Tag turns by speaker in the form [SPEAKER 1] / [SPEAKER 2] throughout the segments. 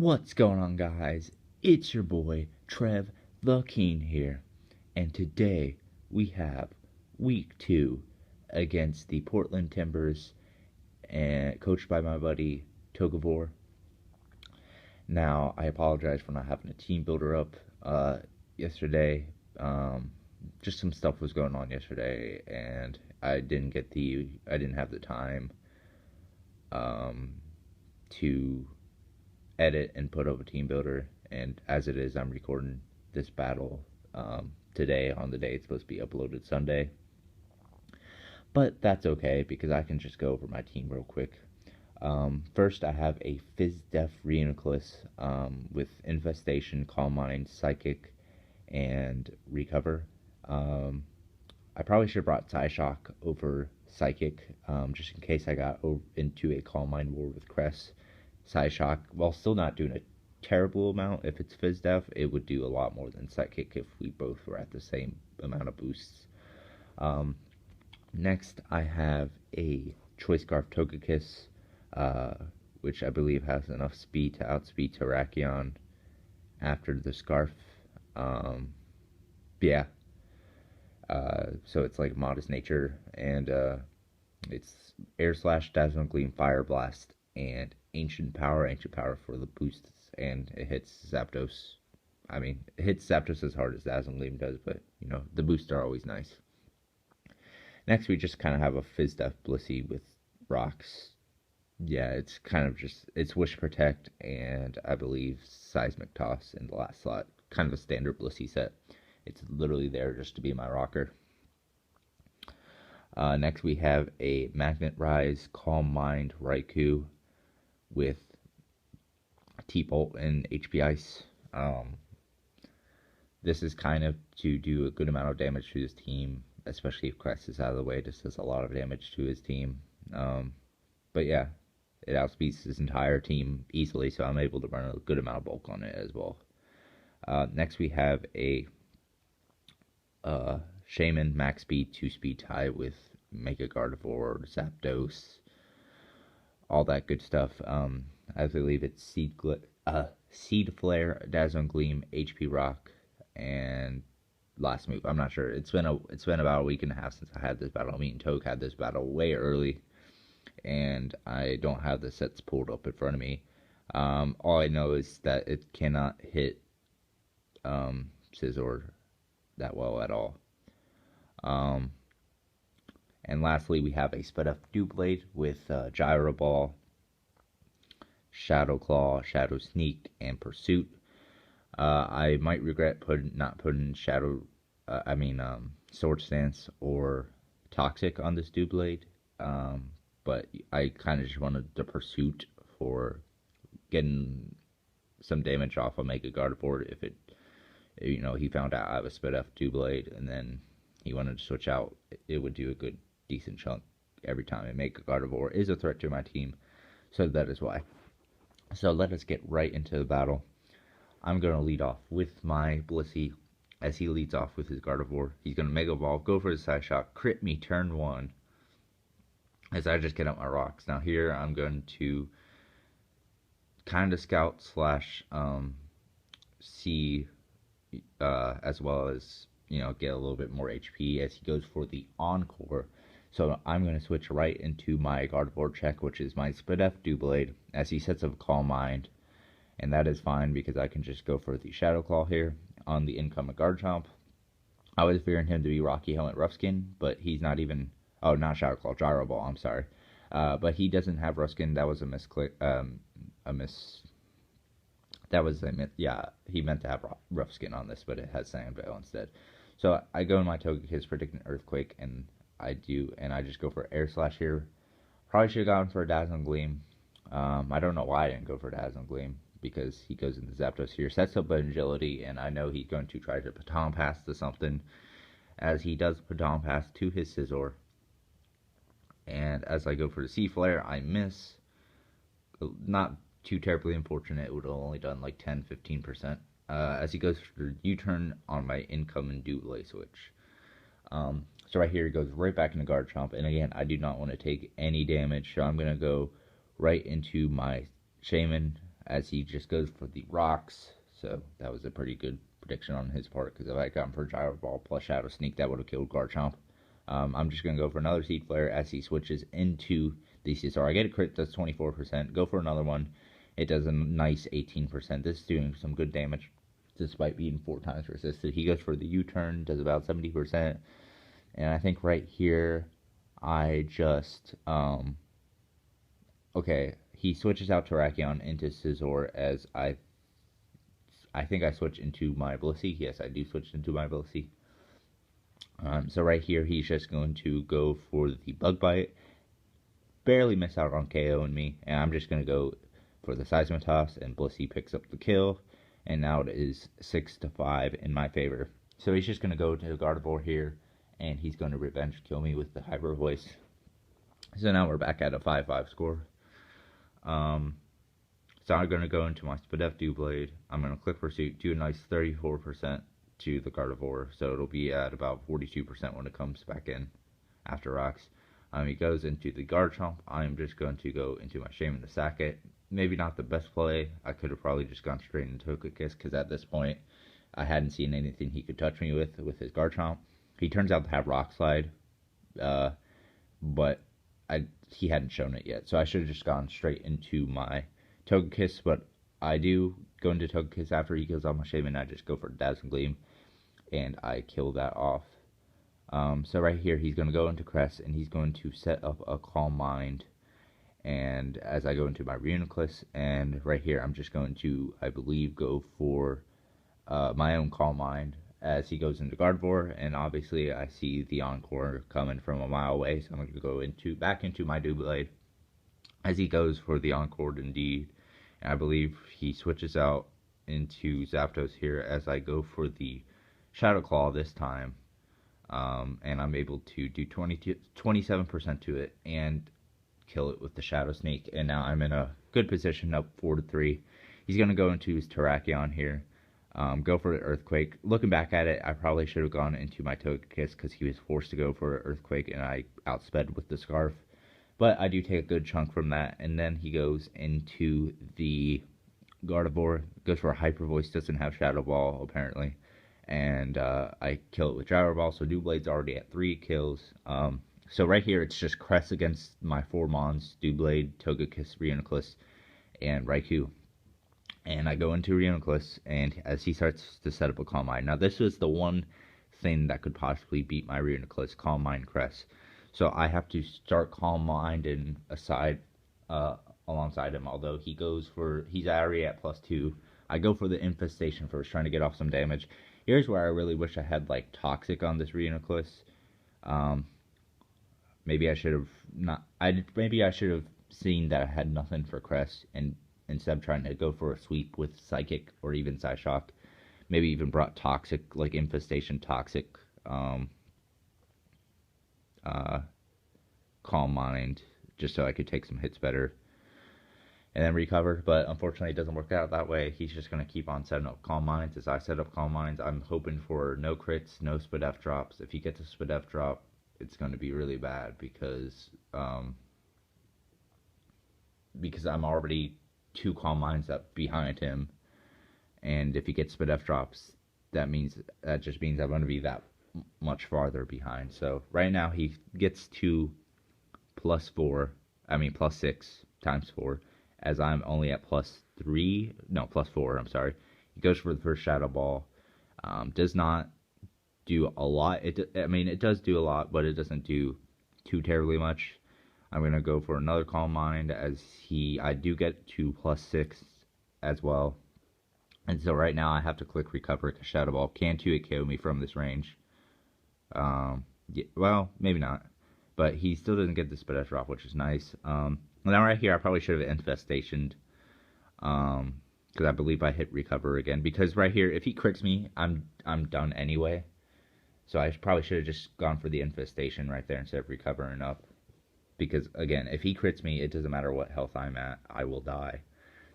[SPEAKER 1] What's going on, guys? It's your boy, Trev the Keen here, and today we have week 2 against the Portland Timburs, and coached by my buddy Togavor. Now, I apologize for not having a team builder up yesterday. Just some stuff was going on yesterday, and I didn't have the time to edit and put up a team builder. And as it is, I'm recording this battle today on the day it's supposed to be uploaded, Sunday. But that's okay, because I can just go over my team real quick. First, I have a Phys-Def Reuniclus with Infestation, Calm Mind, Psychic, and Recover. I probably should have brought Psyshock over Psychic, just in case I got into a Calm Mind war with Cress. Psyshock, while still not doing a terrible amount, if it's Phys-Def, it would do a lot more than Psychic if we both were at the same amount of boosts. Next, I have a Choice Scarf Togekiss, which I believe has enough speed to outspeed Terrakion after the Scarf. So it's like Modest Nature, and it's Air Slash, Dazzling Gleam, Fire Blast, and Ancient Power for the boosts, and it hits Zapdos. I mean, it hits Zapdos as hard as Dazzling Gleam does, but, you know, the boosts are always nice. Next, we just kind of have a Phys-Def Blissey with rocks. Yeah, it's kind of just, it's Wish Protect, and I believe Seismic Toss in the last slot. Kind of a standard Blissey set. It's literally there just to be my rocker. Next, we have a Magnet Rise, Calm Mind, Raikou with T-Bolt and HP Ice. This is kind of to do a good amount of damage to his team, especially if Crest is out of the way. This does a lot of damage to his team. But yeah, it outspeeds his entire team easily, so I'm able to run a good amount of bulk on it as well. Next, we have a Shaman Max Speed 2-speed tie with Mega Gardevoir, Zapdos, all that good stuff. I believe it's Seed Flare, Dazzling Gleam, HP Rock, and last move. I'm not sure. It's been about a week and a half since I had this battle. Me and Toge had this battle way early, and I don't have the sets pulled up in front of me. All I know is that it cannot hit Scizor that well at all. And lastly, we have a Sped Up Doublade with Gyro Ball, Shadow Claw, Shadow Sneak, and Pursuit. I might regret not putting Sword Stance or Toxic on this Doublade, but I kind of just wanted the Pursuit for getting some damage off of Mega Gardevoir if he found out I have a Sped Up Doublade and then he wanted to switch out. It would do a decent chunk every time. And Mega Gardevoir is a threat to my team, so that is why. So let us get right into the battle. I'm going to lead off with my Blissey as he leads off with his Gardevoir. He's going to Mega Evolve, go for the Psyshock, crit me turn 1 as I just get up my rocks. Now here I'm going to kind of scout slash see as well as, get a little bit more HP as he goes for the Encore. So I'm going to switch right into my Gardevoir check, which is my Sped-Def Doublade, as he sets up Calm Mind. And that is fine, because I can just go for the Shadow Claw here on the incoming Garchomp. I was fearing him to be Rocky Helmet Rough Skin, but he's not even... Oh, not Shadow Claw, Gyro Ball, I'm sorry. But he doesn't have Rough Skin. That was he meant to have Rough Skin on this, but it has Sand Veil instead. So I go in my Togekiss predicting Earthquake, and I just go for Air Slash here. Probably should have gone for a Dazzling Gleam. I don't know why I didn't go for Dazzling Gleam, because he goes into Zapdos here, sets up an Agility, and I know he's going to try to Baton Pass to something, as he does Baton Pass to his Scizor. And as I go for the Sea Flare, I miss. Not too terribly unfortunate. It would have only done like 10-15%. As he goes for U-turn on my incoming Doublade switch. So right here, he goes right back into Garchomp. And again, I do not want to take any damage, so I'm going to go right into my Shaman as he just goes for the rocks. So that was a pretty good prediction on his part, because if I had gone for Gyro Ball plus Shadow Sneak, that would have killed Garchomp. I'm just going to go for another Seed Flare as he switches into the CSR. I get a crit, does 24%. Go for another one. It does a nice 18%. This is doing some good damage despite being 4 times resisted. He goes for the U-turn, does about 70%. And I think right here, I just, okay, he switches out Terrakion into Scizor as I think I switch into my Blissey. Yes, I do switch into my Blissey. So right here, he's just going to go for the Bug Bite. Barely miss out on KOing me. And I'm just going to go for the Seismitoss, and Blissey picks up the kill. And now it is 6-5 in my favor. So he's just going to go to Gardevoir here, and he's going to revenge kill me with the Hyper Voice. So now we're back at a 5-5 score. So I'm going to go into my Spadef Doublade. I'm going to click Pursuit, do a nice 34% to the Gardevoir. So it'll be at about 42% when it comes back in after rocks. He goes into the Garchomp. I'm just going to go into my Shaman the Sacket. Maybe not the best play. I could have probably just gone straight into Togekiss, because at this point, I hadn't seen anything he could touch me with his Garchomp. He turns out to have Rock Slide, but he hadn't shown it yet. So I should have just gone straight into my Togekiss, but I do go into Togekiss after he kills off my Shaman. I just go for Dazzling Gleam, and I kill that off. So right here, he's going to go into Crest, and he's going to set up a Calm Mind. And as I go into my Reuniclus, and right here, I'm just going to, I believe, go for my own Calm Mind as he goes into Gardevoir. And obviously, I see the Encore coming from a mile away, so I'm going to go back into my Doublade as he goes for the Encore indeed. And I believe he switches out into Zapdos here as I go for the Shadow Claw this time. And I'm able to do 27% to it and kill it with the Shadow Sneak. And now I'm in a good position, up 4-3. He's going to go into his Terrakion here. Go for the Earthquake. Looking back at it, I probably should have gone into my Togekiss because he was forced to go for an Earthquake, and I outsped with the Scarf. But I do take a good chunk from that, and then he goes into the Gardevoir, goes for a Hyper Voice, doesn't have Shadow Ball, apparently, and I kill it with Gyro Ball, so Doublade's already at 3 kills. So right here, it's just Crest against my 4 Mons, Doublade, Togekiss, Reuniclus, and Raikou. And I go into Reuniclus, and as he starts to set up a Calm Mind. Now, this was the one thing that could possibly beat my Reuniclus, Calm Mind Crest. So I have to start Calm Mind and alongside him, although he's already at +2. I go for the Infestation first, trying to get off some damage. Here's where I really wish I had, like, Toxic on this Reuniclus. Maybe I should have seen that I had nothing for Crest, and instead of trying to go for a sweep with Psychic or even Psyshock, maybe even brought Toxic, like Infestation, Toxic, Calm Mind, just so I could take some hits better and then recover. But unfortunately, it doesn't work out that way. He's just going to keep on setting up Calm Minds. As I set up Calm Minds, I'm hoping for no crits, no Spadef drops. If he gets a Spadef drop, it's going to be really bad because I'm already 2 Calm Minds up behind him, and if he gets Spadef drops, that just means I'm going to be that much farther behind. So right now he gets to +6 times 4, as I'm only at +4. I'm sorry. He goes for the first Shadow Ball. Does not do a lot. It does do a lot, but it doesn't do too terribly much. I'm going to go for another Calm Mind as I do get to +6 as well. And so right now I have to click Recover because Shadow Ball can 2-hit KO me from this range. Yeah, well, maybe not. But he still doesn't get the Spadef drop, which is nice. Now right here I probably should have Infestationed. Because I believe I hit Recover again. Because right here, if he crits me, I'm done anyway. So I probably should have just gone for the Infestation right there instead of recovering up. Because, again, if he crits me, it doesn't matter what health I'm at, I will die.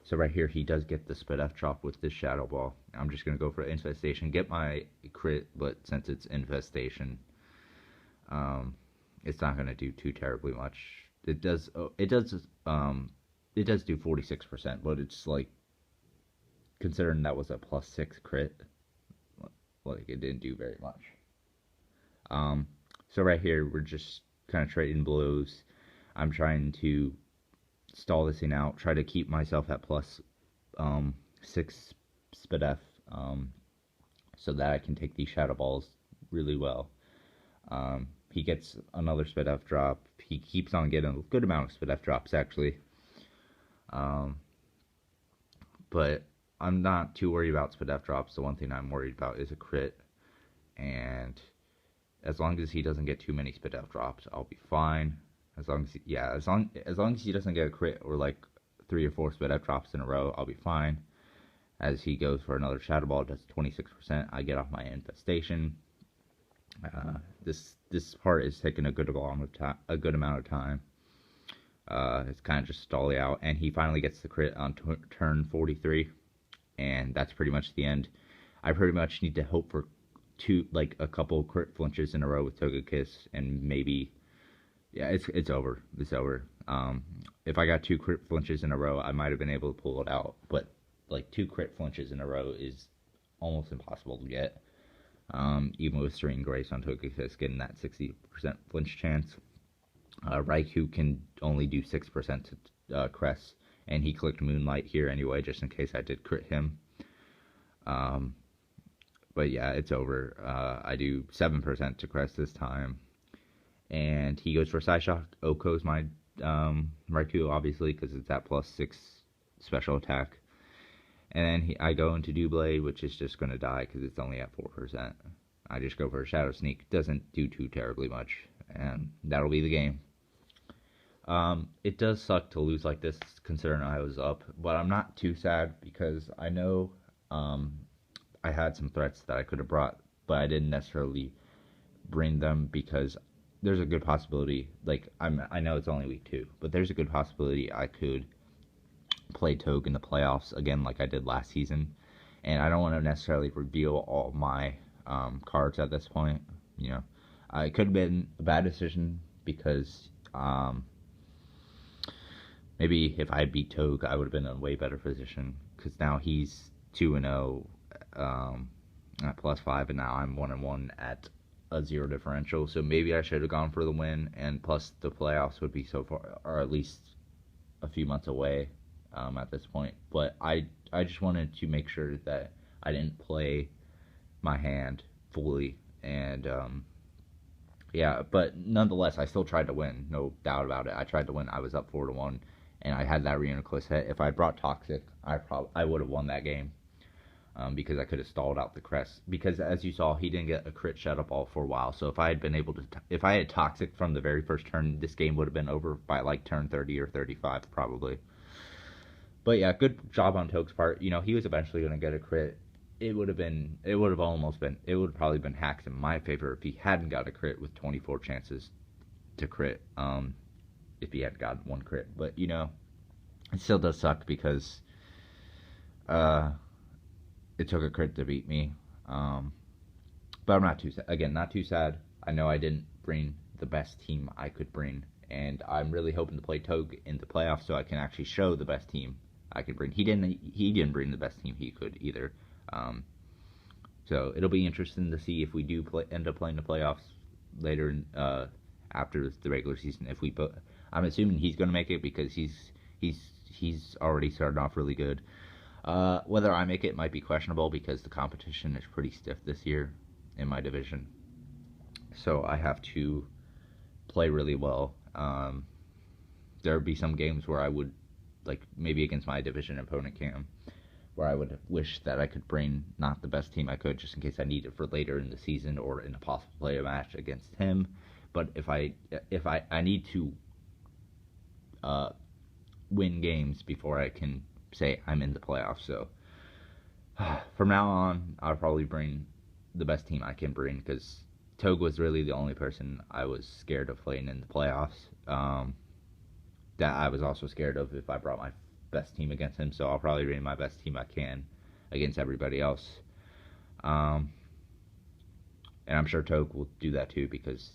[SPEAKER 1] So right here, he does get the Spadef drop with this Shadow Ball. I'm just going to go for Infestation, get my crit, but since it's Infestation, it's not going to do too terribly much. It does do 46%, but it's like considering that was a +6 crit, like it didn't do very much. So right here we're just kind of trading blows. I'm trying to stall this thing out, try to keep myself at +6 SPDF, so that I can take these shadow balls really well. He gets another SPDF drop. He keeps on getting a good amount of SPDF drops, actually. But I'm not too worried about SPDF drops. The one thing I'm worried about is a crit. And as long as he doesn't get too many SPDF drops, I'll be fine. As long as he doesn't get a crit or like 3 or 4 SPDF drops in a row, I'll be fine. As he goes for another shadow ball, does 26%. I get off my infestation. This part is taking a good amount of time. It's kind of just stalling out, and he finally gets the crit on turn 43, and that's pretty much the end. I pretty much need to hope for a couple crit flinches in a row with Togekiss, and maybe, yeah, it's over. It's over. If I got 2 crit flinches in a row, I might have been able to pull it out, but like 2 crit flinches in a row is almost impossible to get. Even with Serene Grace on Togekiss getting that 60% flinch chance. Raikou can only do 6% to Crest, and he clicked Moonlight here anyway, just in case I did crit him. But yeah, it's over. I do 7% to Crest this time, and he goes for Psyshock. Oko's my Raikou, obviously, because it's at +6 special attack. And then I go into Doublade, which is just going to die because it's only at 4%. I just go for a Shadow Sneak. Doesn't do too terribly much, and that'll be the game. It does suck to lose like this, considering I was up, but I'm not too sad because I know I had some threats that I could have brought, but I didn't necessarily bring them because there's a good possibility, like, I know it's only week 2, but there's a good possibility I could play Toge in the playoffs again like I did last season, and I don't want to necessarily reveal all my cards at this point. You know, it could have been a bad decision because maybe if I beat Toge, I would have been in a way better position, because now he's 2-0 at +5, and now I'm 1-1 at a 0 differential. So maybe I should have gone for the win, and plus the playoffs would be so far, or at least a few months away at this point. But I just wanted to make sure that I didn't play my hand fully, and yeah, but nonetheless, I still tried to win, no doubt about it. I tried to win. I was up 4-1, and I had that Reuniclus hit. If I brought Toxic, I would have won that game, because I could have stalled out the Crest. Because as you saw, he didn't get a crit Shadow Ball for a while. So if I had been able to, if I had Toxic from the very first turn, this game would have been over by like turn 30 or 35 probably. But yeah, good job on Toge's part. You know, he was eventually going to get a crit. It would have probably been hacks in my favor if he hadn't got a crit with 24 chances to crit, if he had gotten 1 crit. But, you know, it still does suck because it took a crit to beat me. But I'm not too sad. Again, not too sad. I know I didn't bring the best team I could bring, and I'm really hoping to play Toge in the playoffs so I can actually show the best team I could bring. He didn't bring the best team he could either. So it'll be interesting to see if we do end up playing the playoffs later after the regular season. I'm assuming he's going to make it because he's already started off really good. Whether I make it might be questionable because the competition is pretty stiff this year in my division. So I have to play really well. There would be some games where I would, like maybe against my division opponent Cam, where I would wish that I could bring not the best team I could just in case I need it for later in the season or in a possible playoff match against him. But if I need to win games before I can say I'm in the playoffs. So from now on, I'll probably bring the best team I can bring, because Toge was really the only person I was scared of playing in the playoffs. That I was also scared of if I brought my best team against him, so I'll probably bring my best team I can against everybody else. And I'm sure Toge will do that too, because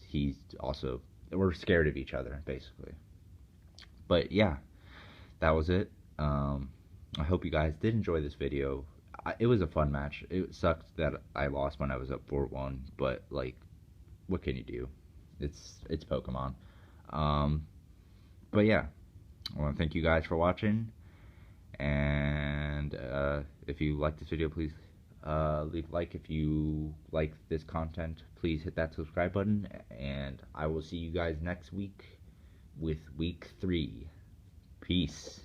[SPEAKER 1] we're scared of each other, basically. But yeah, that was it. I hope you guys did enjoy this video. it was a fun match. It sucked that I lost when I was up 4-1, but like, what can you do? It's Pokemon. Um, but yeah, I want to thank you guys for watching, and if you like this video, please leave a like. If you like this content, please hit that subscribe button, and I will see you guys next week with week 3. Peace.